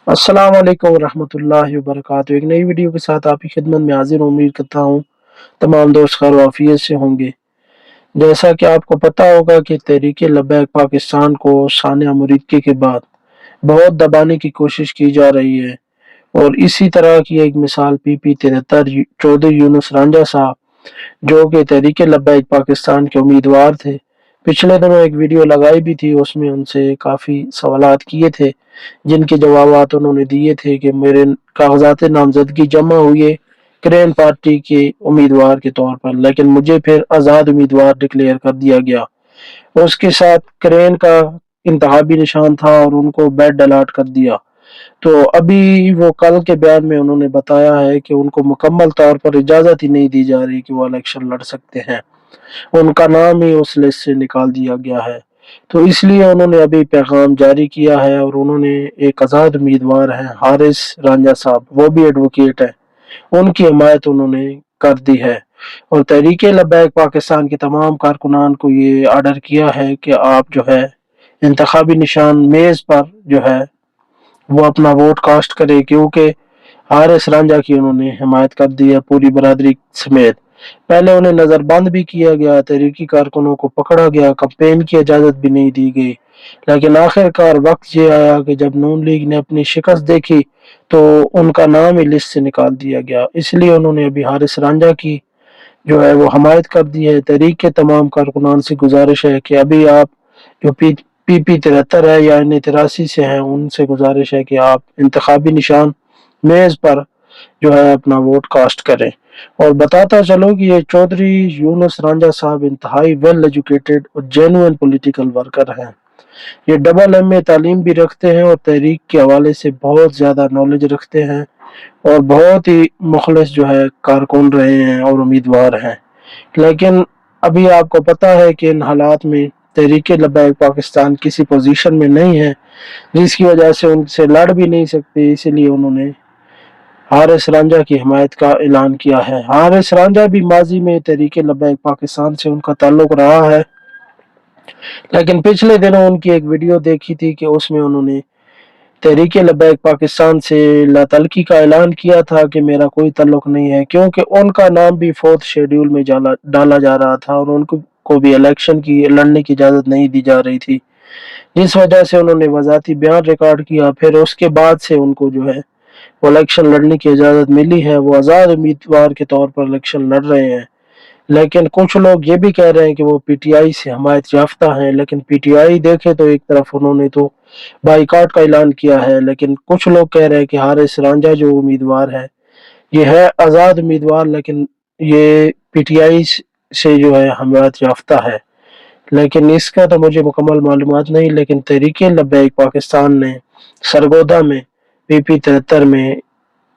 अस्सलाम वालेकुम रहमतुल्लाहि व बरकातहू। एक नई वीडियो के साथ आपकी खिदमत में हाजिर हूं। उम्मीद करता हूँ तमाम दोस्त खैर वाफियत से होंगे। जैसा कि आपको पता होगा कि तहरीक लब्बैक पाकिस्तान को सानिया मुरीदकी के बाद बहुत दबाने की कोशिश की जा रही है, और इसी तरह की एक मिसाल पीपी 73 चौधरी यूनुस रांझा साहब, जो कि तहरीक लब्बैक पाकिस्तान के उम्मीदवार थे। पिछले दिनों एक वीडियो लगाई भी थी, उसमें उनसे काफ़ी सवालात किए थे, जिनके जवाबात उन्होंने दिए थे कि मेरे कागजात नामजदगी जमा हुए क्रेन पार्टी के उम्मीदवार के तौर पर, लेकिन मुझे फिर आज़ाद उम्मीदवार डिक्लेयर कर दिया गया। उसके साथ क्रेन का इंतखाबी निशान था और उनको बेड अलॉट कर दिया। तो अभी वो कल के बयान में उन्होंने बताया है कि उनको मुकम्मल तौर पर इजाज़त ही नहीं दी जा रही कि वो इलेक्शन लड़ सकते हैं। उनका नाम ही उस लिस्ट से निकाल दिया गया है। तो इसलिए उन्होंने अभी पैगाम जारी किया है, और उन्होंने एक आज़ाद उम्मीदवार हैं हारिस रांझा साहब, वो भी एडवोकेट हैं, उनकी हिमायत उन्होंने कर दी है। और तहरीक लब्बैक पाकिस्तान के तमाम कारकुनान को ये आर्डर किया है कि आप जो है इंतखाबी निशान मेज़ पर जो है वो अपना वोट कास्ट करें, क्योंकि हारिस रांझा की उन्होंने हिमायत कर दी है पूरी बरादरी समेत। पहले उन्हें नजरबंद भी किया गया, तहरीकी कारकुनों को पकड़ा गया, कैंपेन की इजाजत भी नहीं दी गई, लेकिन आखिरकार वक्त ये आया कि जब नून लीग ने अपनी शिकस्त देखी तो उनका नाम ही लिस्ट से निकाल दिया गया। इसलिए उन्होंने अभी हारिस रांझा की जो है वो हमायत कर दी है। तहरीक के तमाम कारकुनान से गुजारिश है कि अभी आप जो पी 73 है या इन 83 से हैं, उनसे गुजारिश है कि आप इंतखाबी निशान मेज पर जो है अपना वोट कास्ट करें। और बताता चलो कि ये चौधरी यूनुस रांझा साहब इंतहाई वेल एजुकेटेड और जेन्युइन पॉलिटिकल वर्कर हैं। ये डबल एमए तालीम भी रखते हैं और तहरीक के हवाले से बहुत ज़्यादा नॉलेज रखते हैं, और बहुत ही मुखलिस जो है कारकुन रहे हैं और उम्मीदवार हैं। लेकिन अभी आपको पता है कि इन हालात में तहरीक लब्बैक पाकिस्तान किसी पोजीशन में नहीं है, जिसकी वजह से उनसे लड़ भी नहीं सकते। इसीलिए उन्होंने हारिस रांझा की हिमायत का ऐलान किया है। हारिस रांझा भी माजी में तहरीक लब्बैक पाकिस्तान से उनका ताल्लुक रहा है, लेकिन पिछले दिनों उनकी एक वीडियो देखी थी कि उसमें उन्होंने तहरीक लब्बैक पाकिस्तान से लातल्की का ऐलान किया था कि मेरा कोई ताल्लुक नहीं है, क्योंकि उनका नाम भी 4th शेड्यूल में डाला जा रहा था और उनको को भी इलेक्शन की लड़ने की इजाज़त नहीं दी जा रही थी, जिस वजह से उन्होंने वज़ाती बयान रिकॉर्ड किया। फिर उसके बाद से उनको जो है वो इलेक्शन लड़ने की इजाज़त मिली है, वो आज़ाद उम्मीदवार के तौर पर इलेक्शन लड़ रहे हैं। लेकिन कुछ लोग ये भी कह रहे हैं कि वो पीटीआई से हमायत याफ्ता हैं, लेकिन पीटीआई देखे तो एक तरफ उन्होंने तो बाइकाट का ऐलान किया है, लेकिन कुछ लोग कह रहे हैं कि हारिस रांझा जो उम्मीदवार है ये है आज़ाद उम्मीदवार, लेकिन ये पीटीआई से जो है हमायत याफ्ता है। लेकिन इसका तो मुझे मुकम्मल मालूमात नहीं, लेकिन तहरीक लब्बैक पाकिस्तान ने सरगोदा में पीपी 73 में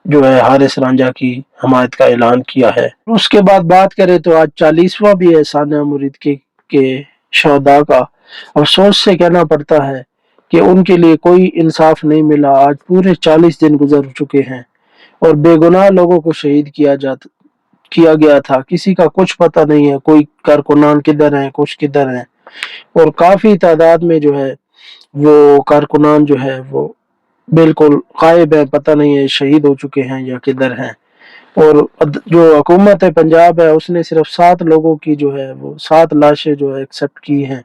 जो है हारिस रांझा की हमायत का ऐलान किया है। उसके बाद बात करें तो आज 40वां भी है सानिया मुरीदकी के शहदा का। अफसोस से कहना पड़ता है कि उनके लिए कोई इंसाफ नहीं मिला। आज पूरे 40 दिन गुजर चुके हैं और बेगुनाह लोगों को शहीद किया गया था। किसी का कुछ पता नहीं है, कोई कारकुनान किधर हैं, कुछ किधर हैं, और काफी तादाद में जो है वो कारकुनान जो है वो बिल्कुल गायब है, पता नहीं है शहीद हो चुके हैं या किधर हैं। और जो हुकूमत है पंजाब है, उसने सिर्फ 7 लोगों की जो है वो 7 लाशें जो है एक्सेप्ट की हैं।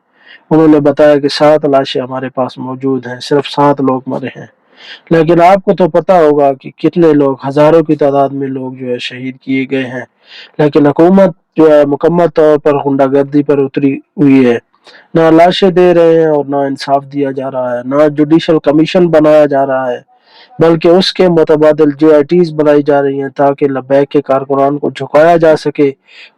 उन्होंने बताया कि 7 लाशें हमारे पास मौजूद हैं, सिर्फ 7 लोग मरे हैं। लेकिन आपको तो पता होगा कि कितने लोग, हजारों की तादाद में लोग जो है शहीद किए गए हैं। लेकिन हुकूमत जो है मुकम्मल तौर पर गुंडागर्दी पर उतरी हुई है। ना लाशें दे रहे हैं और ना इंसाफ दिया जा रहा है, ना जुडिशल कमीशन बनाया जा रहा है, बल्कि उसके मुतबादिल JITs बनाई जा रही हैं ताकि लब्बैक के कारकुनान को झुकाया जा सके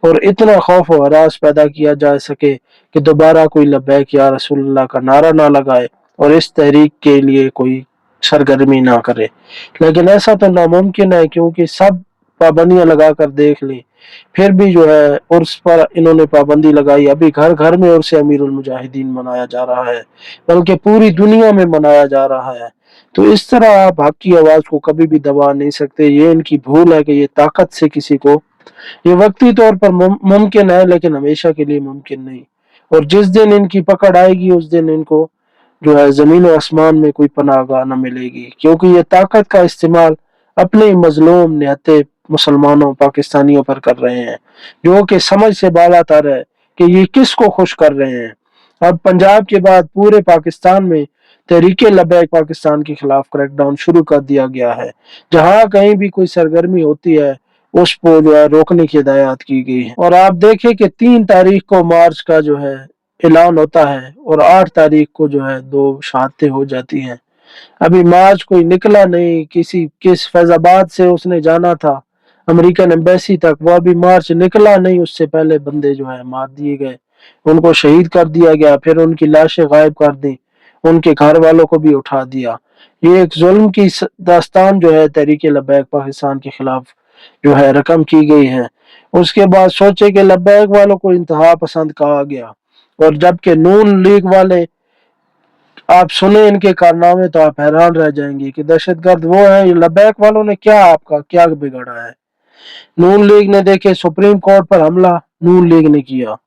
और इतना खौफ व हरास पैदा किया जा सके कि दोबारा कोई लब्बैक या रसूलुल्लाह का नारा ना लगाए और इस तहरीक के लिए कोई सरगर्मी ना करे। लेकिन ऐसा तो नामुमकिन है, क्योंकि सब पाबंदियां लगा कर देख ली, फिर भी जो है उर्स पर इन्होंने पाबंदी लगाई। अभी घर घर में उर्स अमीरुल मुजाहिदीन मनाया जा रहा है, बल्कि पूरी दुनिया में मनाया जा रहा है। तो इस तरह आप हक की आवाज को कभी भी दबा नहीं सकते। ये इनकी भूल है कि ये ताकत से किसी को, ये वक्ती तौर पर मुमकिन है लेकिन हमेशा के लिए मुमकिन नहीं। और जिस दिन इनकी पकड़ आएगी उस दिन इनको जो है ज़मीन व आसमान में कोई पनाहगाह न मिलेगी, क्योंकि ये ताकत का इस्तेमाल अपने मज़लूम निहत्ते मुसलमानों पाकिस्तानियों पर कर रहे हैं, जो कि समझ से बालातर है कि ये किसको खुश कर रहे हैं। अब पंजाब के बाद पूरे पाकिस्तान में तहरीके लबैक पाकिस्तान के खिलाफ क्रैकडाउन शुरू कर दिया गया है। जहां कहीं भी कोई सरगर्मी होती है उसको जो है रोकने की हिदायत की गई है। और आप देखें कि 3 तारीख को मार्च का जो है ऐलान होता है और 8 तारीख को जो है 2 शहादतें हो जाती हैं। अभी मार्च कोई निकला नहीं, किस फैजाबाद से उसने जाना था अमेरिकन एम्बेसी तक, वो अभी मार्च निकला नहीं, उससे पहले बंदे जो है मार दिए गए, उनको शहीद कर दिया गया, फिर उनकी लाशें गायब कर दी, उनके घर वालों को भी उठा दिया। ये एक जुल्म की दास्तान जो है तहरीके लब्बैक पाकिस्तान के खिलाफ जो है रकम की गई है। उसके बाद सोचे कि लब्बैक वालों को इंतहा पसंद कहा गया, और जबकि नून लीग वाले, आप सुने इनके कारनामे तो आप हैरान रह जाएंगे कि दहशतगर्द वो है। लब्बैक वालों ने क्या आपका क्या बिगाड़ा है। नून लीग ने देखे सुप्रीम कोर्ट पर हमला नून लीग ने किया,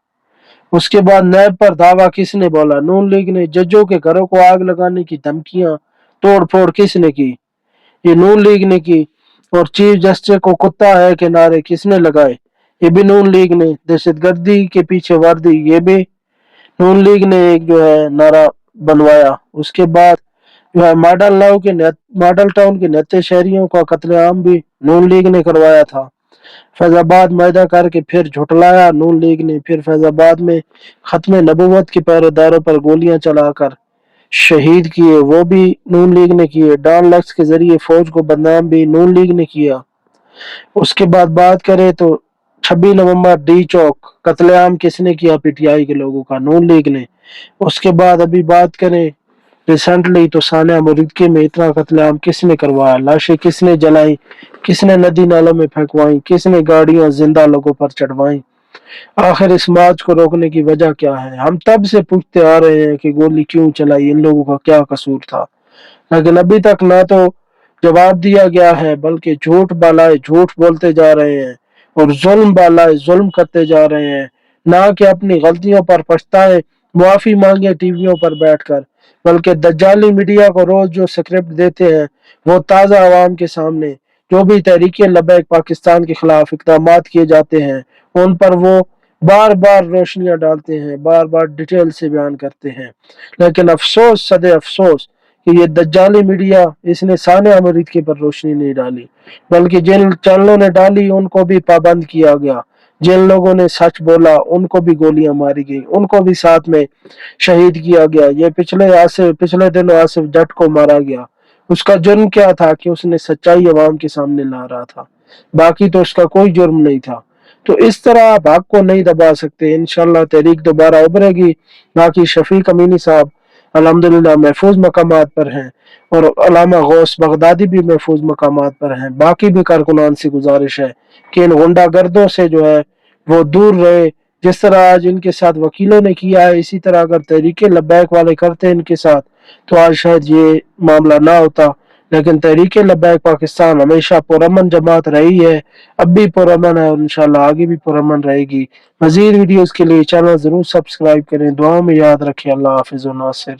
उसके बाद नैब पर दावा किसने बोला, नून लीग ने। जजों के घरों को आग लगाने की धमकियां, तोड़ फोड़ किसने की, ये नून लीग ने की। और चीफ जस्टिस को कुत्ता है के नारे किसने लगाए, ये भी नून लीग ने। दहशतगर्दी के पीछे वर्दी, ये भी नून लीग ने एक जो है नारा बनवाया। उसके बाद जो है मॉडल टाउन के नेते शहरियों का कत्लेआम भी नून लीग ने करवाया था। फैजाबाद मैदा करके फिर झुटलाया नून लीग ने, फिर फैजाबाद में खत्म नबूवत के पहरेदारों पर गोलियां चलाकर शहीद किए, वो भी नून लीग ने किए। डॉन लक्स के जरिए फौज को बदनाम भी नून लीग ने किया। उसके बाद बात करें तो 26 नवंबर डी चौक कत्लेआम किसने किया, पीटीआई के लोगों का, नून लीग ने। उसके बाद अभी बात करें रिसेंटली तो सानिया मुर्गिके में इतना कत्लेआम किसने करवाया, लाशें किसने जलाई, किसने नदी नालों में फेंकवाई, किसने गाड़ियां जिंदा लोगों पर चढ़वाई। आखिर इस मार्च को रोकने की वजह क्या है। हम तब से पूछते आ रहे हैं कि गोली क्यों चलाई, इन लोगों का क्या कसूर था, लेकिन अभी तक ना तो जवाब दिया गया है, बल्कि झूठ बालाए झूठ बोलते जा रहे हैं और जुल्म बालाए जुल्म करते जा रहे हैं। ना कि अपनी गलतियों पर पछताए, मुआफी मांगे टीवियों पर बैठकर, बल्कि दज्जाली मीडिया को रोज जो स्क्रिप्ट देते हैं वो ताज़ा आवाम के सामने जो भी तहरीके लबैक पाकिस्तान के खिलाफ इकदाम किए जाते हैं उन पर वो बार बार रोशनियां डालते हैं, बार बार डिटेल से बयान करते हैं। लेकिन अफसोस सदे अफसोस कि ये दज्जाली मीडिया, इसने सानिया मुर्गिके पर रोशनी नहीं डाली, बल्कि जिन चैनलों ने डाली उनको भी पाबंद किया गया। जिन लोगों ने सच बोला उनको भी गोलियां मारी गई, उनको भी साथ में शहीद किया गया। ये पिछले दिनों आसिफ जट को मारा गया, उसका जुर्म क्या था कि उसने सच्चाई अवाम के सामने ला रहा था, बाकी तो उसका कोई जुर्म नहीं था। तो इस तरह आप हक को नहीं दबा सकते। इंशाल्लाह तहरीक दोबारा उभरेगी। बाकी शफीक अमीनी साहब अल्हम्दुलिल्लाह महफूज मकामात पर हैं और अल्लामा गौस बगदादी भी महफूज मकामात पर हैं। बाकी भी कारकुनान से गुजारिश है कि इन गुंडागर्दों से जो है वो दूर रहे। जिस तरह आज इनके साथ वकीलों ने किया है, इसी तरह अगर तहरीके लब्बैक वाले करते इनके साथ तो आज शायद ये मामला ना होता। लेकिन तहरीके लब्बैक पाकिस्तान हमेशा पुरअमन जमात रही है, अब भी पुरअमन है और इंशाल्लाह आगे भी पुरअमन रहेगी। मजीद वीडियोस के लिए चैनल जरूर सब्सक्राइब करें। दुआ में याद रखें। अल्लाह हाफिज़ व नासिर।